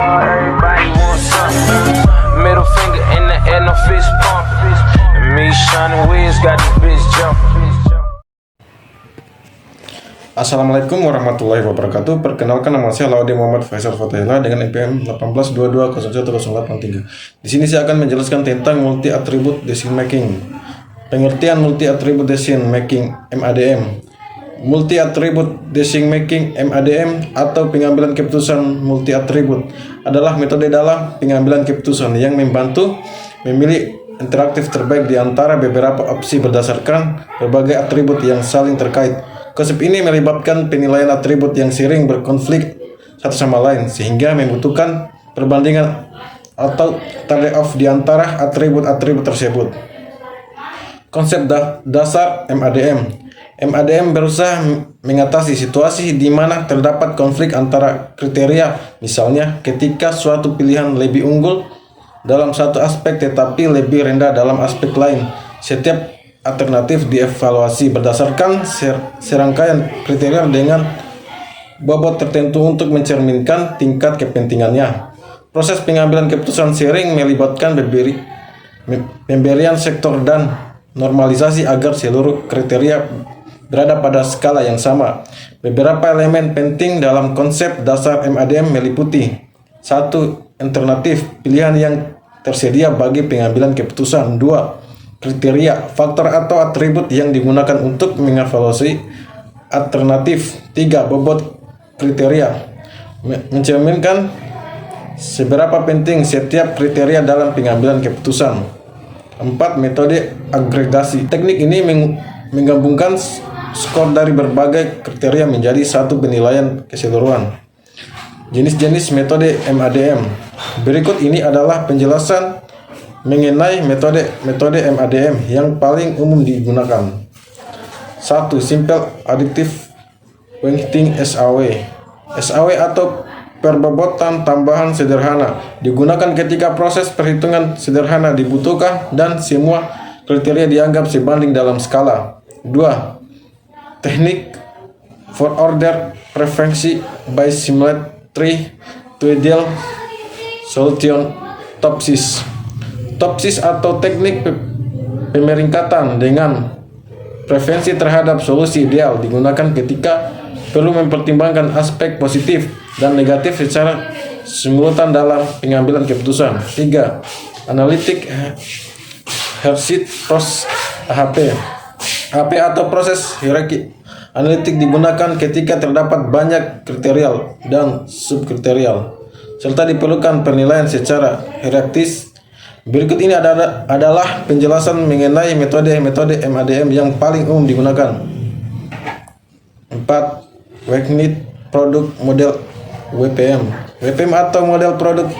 Everybody wants something. Middle finger in the air, no fist pump. And me, shining Wiz, got this bitch jumping. Assalamualaikum warahmatullahi wabarakatuh. Perkenalkan, nama saya Laude Muhammad Faisal Fatahillah dengan NPM 1822010883. Di sini saya akan menjelaskan tentang multi attribute decision making. Pengertian multi attribute decision making (MADM). Multi attribute decision making (MADM) atau pengambilan keputusan multi atribut adalah metode dalam pengambilan keputusan yang membantu memilih interaktif terbaik di antara beberapa opsi berdasarkan berbagai atribut yang saling terkait. Konsep ini melibatkan penilaian atribut yang sering berkonflik satu sama lain sehingga membutuhkan perbandingan atau trade-off di antara atribut-atribut tersebut. Konsep dasar MADM. MADM berusaha mengatasi situasi di mana terdapat konflik antara kriteria, misalnya ketika suatu pilihan lebih unggul dalam satu aspek tetapi lebih rendah dalam aspek lain. Setiap alternatif dievaluasi berdasarkan serangkaian kriteria dengan bobot tertentu untuk mencerminkan tingkat kepentingannya. Proses pengambilan keputusan sering melibatkan pemberian sektor dan normalisasi agar seluruh kriteria berada pada skala yang sama. Beberapa elemen penting dalam konsep dasar MADM meliputi: 1. Alternatif pilihan yang tersedia bagi pengambilan keputusan. 2. Kriteria, faktor atau atribut yang digunakan untuk mengevaluasi alternatif. 3. Bobot kriteria, mencerminkan seberapa penting setiap kriteria dalam pengambilan keputusan. 4. Metode agregasi. Teknik ini menggabungkan skor dari berbagai kriteria menjadi satu penilaian keseluruhan. Jenis-jenis metode MADM. Berikut ini adalah penjelasan mengenai metode MADM yang paling umum digunakan. 1. Simple Additive Weighting (SAW). SAW atau perbobotan tambahan sederhana digunakan ketika proses perhitungan sederhana dibutuhkan dan semua kriteria dianggap sebanding dalam skala. 2. Teknik for order preference by symmetry to ideal solution topsis. Topsis atau teknik pemeringkatan dengan preferensi terhadap solusi ideal digunakan ketika perlu mempertimbangkan aspek positif dan negatif secara simultan dalam pengambilan keputusan. 3. Analytic Heuristic Process (AHP). AHP atau proses hierarki analitik digunakan ketika terdapat banyak kriteria dan subkriteria serta diperlukan penilaian secara hierarkis. Berikut ini adalah penjelasan mengenai metode-metode MADM yang paling umum digunakan. 4. Weighted Product Model (WPM). WPM atau model produk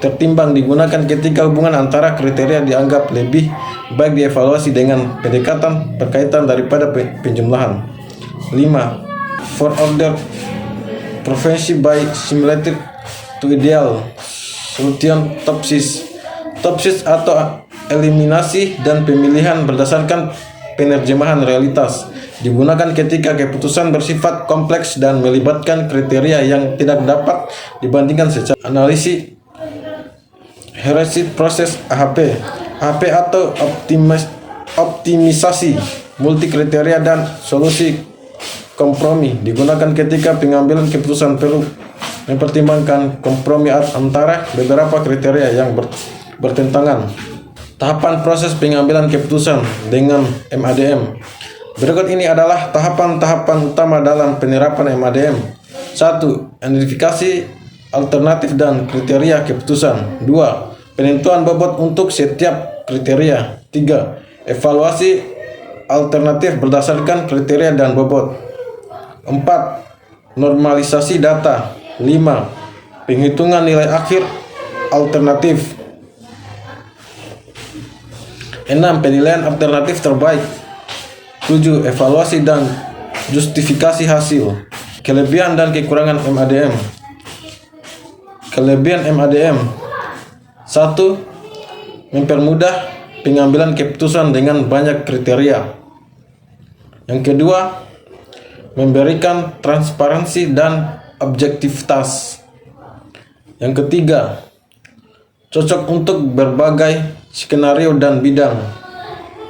tertimbang digunakan ketika hubungan antara kriteria dianggap lebih baik dievaluasi dengan pendekatan berkaitan daripada penjumlahan. 5. For order preference by similarity to ideal solution topsis. Topsis atau eliminasi dan pemilihan berdasarkan penerjemahan realitas digunakan ketika keputusan bersifat kompleks dan melibatkan kriteria yang tidak dapat dibandingkan secara analisis. Heuristic Process (AHP). AHP atau optimisasi multi kriteria dan solusi kompromi digunakan ketika pengambilan keputusan perlu mempertimbangkan kompromi antara beberapa kriteria yang bertentangan. Tahapan proses pengambilan keputusan dengan MADM. Berikut ini adalah tahapan-tahapan utama dalam penerapan MADM. 1. Identifikasi alternatif dan kriteria keputusan. 2. Penentuan bobot untuk setiap kriteria. 3. Evaluasi alternatif berdasarkan kriteria dan bobot. 4. Normalisasi data. 5. Penghitungan nilai akhir alternatif. 6. Penilaian alternatif terbaik. 7. Evaluasi dan justifikasi hasil. Kelebihan dan kekurangan MADM. Kelebihan MADM. 1. Mempermudah pengambilan keputusan dengan banyak kriteria. Yang kedua, memberikan transparansi dan objektivitas. Yang ketiga, cocok untuk berbagai skenario dan bidang.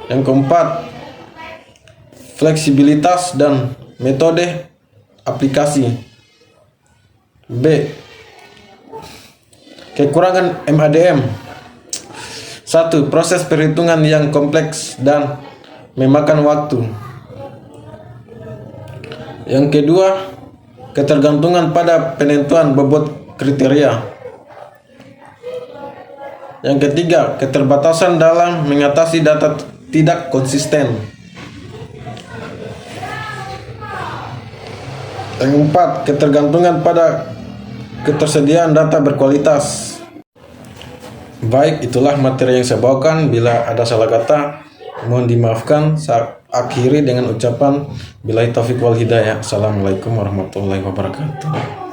Yang keempat, fleksibilitas dan metode aplikasi. B. Kekurangan MADM. 1. Proses perhitungan yang kompleks dan memakan waktu. Yang kedua, ketergantungan pada penentuan bobot kriteria. Yang ketiga, keterbatasan dalam mengatasi data tidak konsisten. Yang keempat, ketergantungan pada ketersediaan data berkualitas. Baik, itulah materi yang saya bawakan. Bila ada salah kata, mohon dimaafkan. Saya akhiri dengan ucapan billahi taufiq wal hidayah. Assalamualaikum warahmatullahi wabarakatuh.